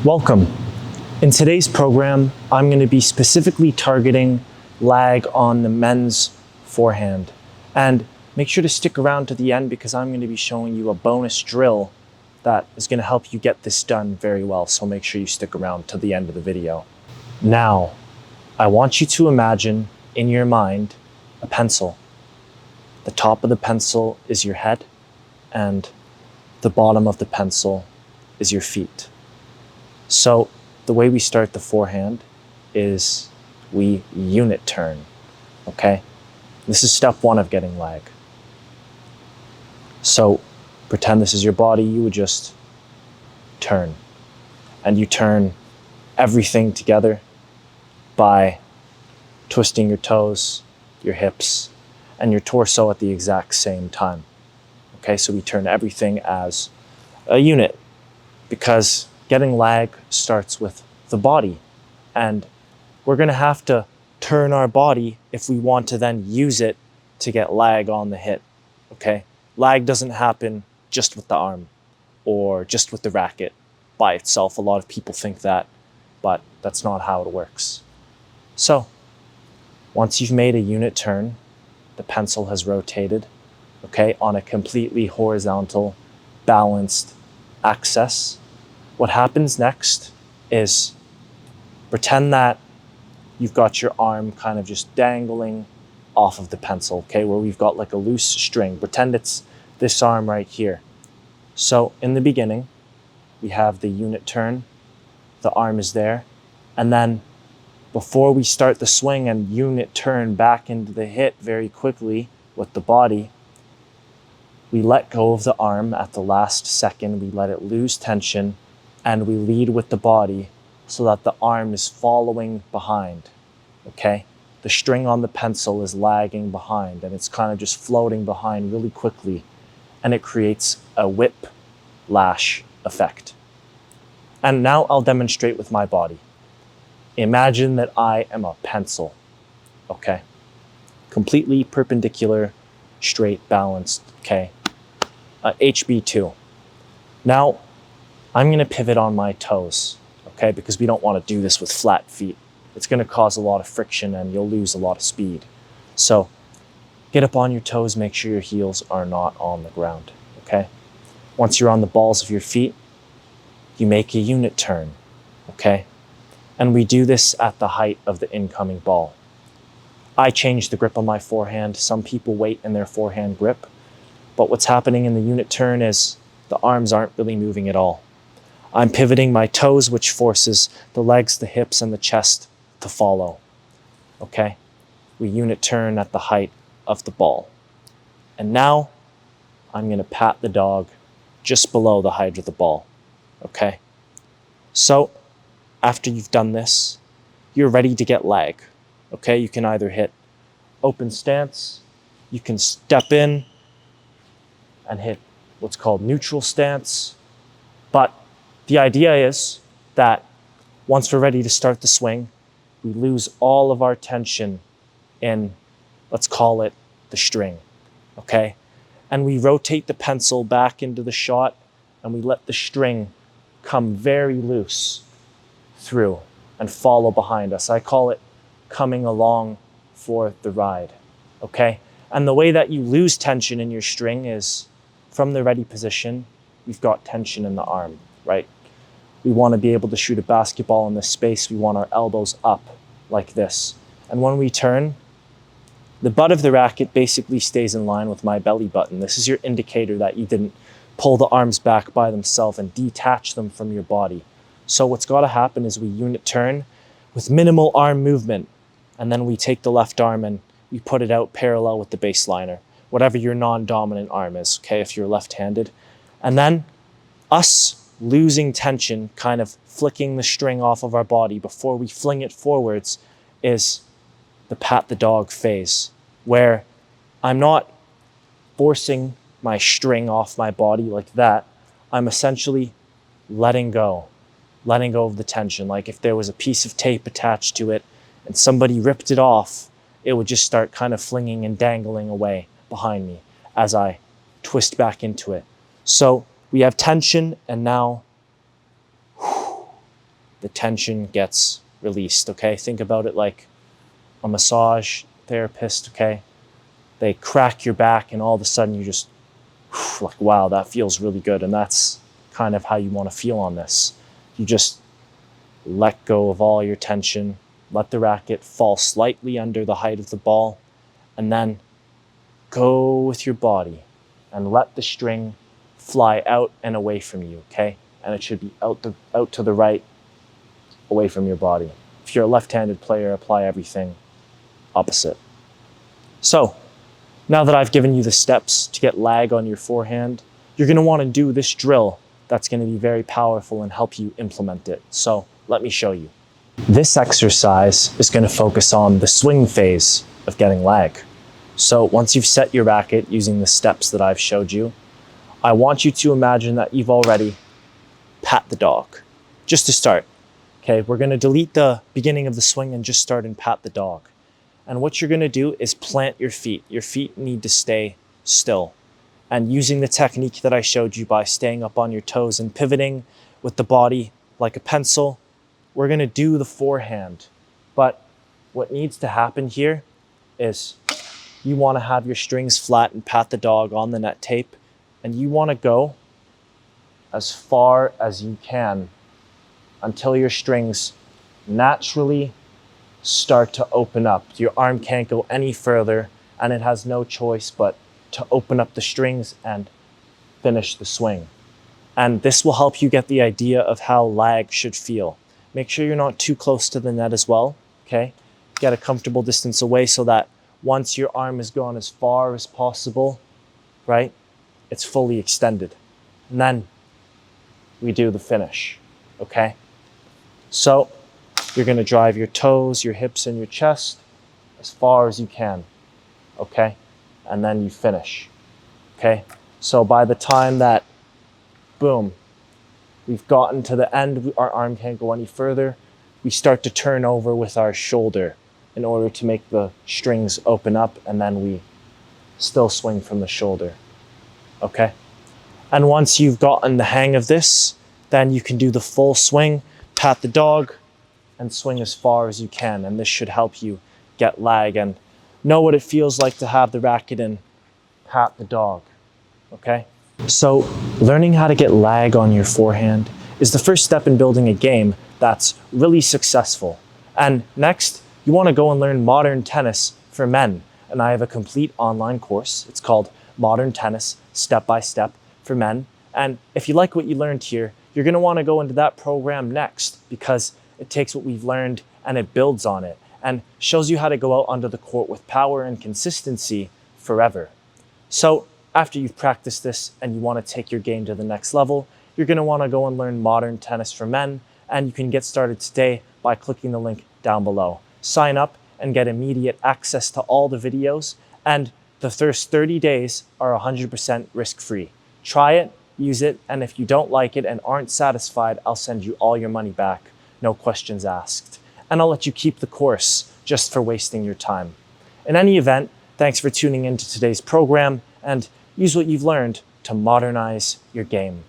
Welcome. In today's program, I'm going to be specifically targeting lag on the men's forehand. And make sure to stick around to the end because I'm going to be showing you a bonus drill that is going to help you get this done very well. So make sure you stick around to the end of the video. Now, I want you to imagine in your mind a pencil. The top of the pencil is your head and the bottom of the pencil is your feet. So the way we start the forehand is we unit turn, okay? This is step one of getting lag. So pretend this is your body, you would just turn. And you turn everything together by twisting your toes, your hips, and your torso at the exact same time. Okay, so we turn everything as a unit because getting lag starts with the body, and we're going to have to turn our body if we want to then use it to get lag on the hit. Okay, lag doesn't happen just with the arm or just with the racket by itself. A lot of people think that, but that's not how it works. So once you've made a unit turn, the pencil has rotated, okay, on a completely horizontal, balanced axis. What happens next is pretend that you've got your arm kind of just dangling off of the pencil, okay, where we've got like a loose string. Pretend it's this arm right here. So in the beginning, we have the unit turn, the arm is there, and then before we start the swing and unit turn back into the hit very quickly with the body, we let go of the arm at the last second, we let it lose tension, and we lead with the body so that the arm is following behind, okay? The string on the pencil is lagging behind and it's kind of just floating behind really quickly, and it creates a whip lash effect. And now I'll demonstrate with my body. Imagine that I am a pencil, okay? Completely perpendicular, straight, balanced, okay? HB2. Now, I'm going to pivot on my toes, okay? Because we don't want to do this with flat feet. It's going to cause a lot of friction and you'll lose a lot of speed. So get up on your toes, make sure your heels are not on the ground, okay? Once you're on the balls of your feet, you make a unit turn, okay? And we do this at the height of the incoming ball. I change the grip on my forehand. Some people wait in their forehand grip, but what's happening in the unit turn is the arms aren't really moving at all. I'm pivoting my toes, which forces the legs, the hips, and the chest to follow, okay? We unit turn at the height of the ball. And now I'm gonna pat the dog just below the height of the ball, okay? So after you've done this, you're ready to get lag, okay? You can either hit open stance, you can step in and hit what's called neutral stance, but the idea is that once we're ready to start the swing, we lose all of our tension in, let's call it the string, okay? And we rotate the pencil back into the shot and we let the string come very loose through and follow behind us. I call it coming along for the ride, okay? And the way that you lose tension in your string is from the ready position, we've got tension in the arm, right? We want to be able to shoot a basketball in this space. We want our elbows up like this. And when we turn, the butt of the racket basically stays in line with my belly button. This is your indicator that you didn't pull the arms back by themselves and detach them from your body. So what's got to happen is we unit turn with minimal arm movement, and then we take the left arm and we put it out parallel with the baseliner, whatever your non-dominant arm is, okay, if you're left-handed. And then us losing tension, kind of flicking the string off of our body before we fling it forwards, is the pat the dog phase, where I'm not forcing my string off my body like that. I'm essentially letting go of the tension. Like if there was a piece of tape attached to it and somebody ripped it off, it would just start kind of flinging and dangling away behind me as I twist back into it. So we have tension, and now the tension gets released, okay? Think about it like a massage therapist, okay? They crack your back and all of a sudden you just like, wow, that feels really good. And that's kind of how you want to feel on this. You just let go of all your tension, let the racket fall slightly under the height of the ball, and then go with your body and let the string fly out and away from you, okay? And it should be out to the right, away from your body. If you're a left-handed player, apply everything opposite. So, now that I've given you the steps to get lag on your forehand, you're going to want to do this drill that's going to be very powerful and help you implement it. So, let me show you. This exercise is going to focus on the swing phase of getting lag. So, once you've set your racket using the steps that I've showed you, I want you to imagine that you've already pat the dog, just to start. Okay, we're going to delete the beginning of the swing and just start and pat the dog. And what you're going to do is plant your feet. Your feet need to stay still. And using the technique that I showed you by staying up on your toes and pivoting with the body like a pencil, we're going to do the forehand. But what needs to happen here is you want to have your strings flat and pat the dog on the net tape. And you want to go as far as you can until your strings naturally start to open up. Your arm can't go any further, and it has no choice but to open up the strings and finish the swing. And this will help you get the idea of how lag should feel. Make sure you're not too close to the net as well, okay? Get a comfortable distance away so that once your arm is gone as far as possible, right, it's fully extended. And then we do the finish, okay? So you're going to drive your toes, your hips, and your chest as far as you can, okay? And then you finish, okay? So by the time that, boom, we've gotten to the end, our arm can't go any further, we start to turn over with our shoulder in order to make the strings open up, and then we still swing from the shoulder, okay? And once you've gotten the hang of this, then you can do the full swing, pat the dog, and swing as far as you can. And this should help you get lag and know what it feels like to have the racket and pat the dog, okay? So learning how to get lag on your forehand is the first step in building a game that's really successful. And next, you want to go and learn modern tennis for men. And I have a complete online course. It's called Modern Tennis Step by Step for Men. And if you like what you learned here, you're going to want to go into that program next, because it takes what we've learned and it builds on it and shows you how to go out onto the court with power and consistency forever. So after you've practiced this and you want to take your game to the next level, you're going to want to go and learn Modern Tennis for Men, and you can get started today by clicking the link down below. Sign up and get immediate access to all the videos, and the first 30 days are 100% risk-free. Try it, use it, and if you don't like it and aren't satisfied, I'll send you all your money back, no questions asked. And I'll let you keep the course just for wasting your time. In any event, thanks for tuning into today's program, and use what you've learned to modernize your game.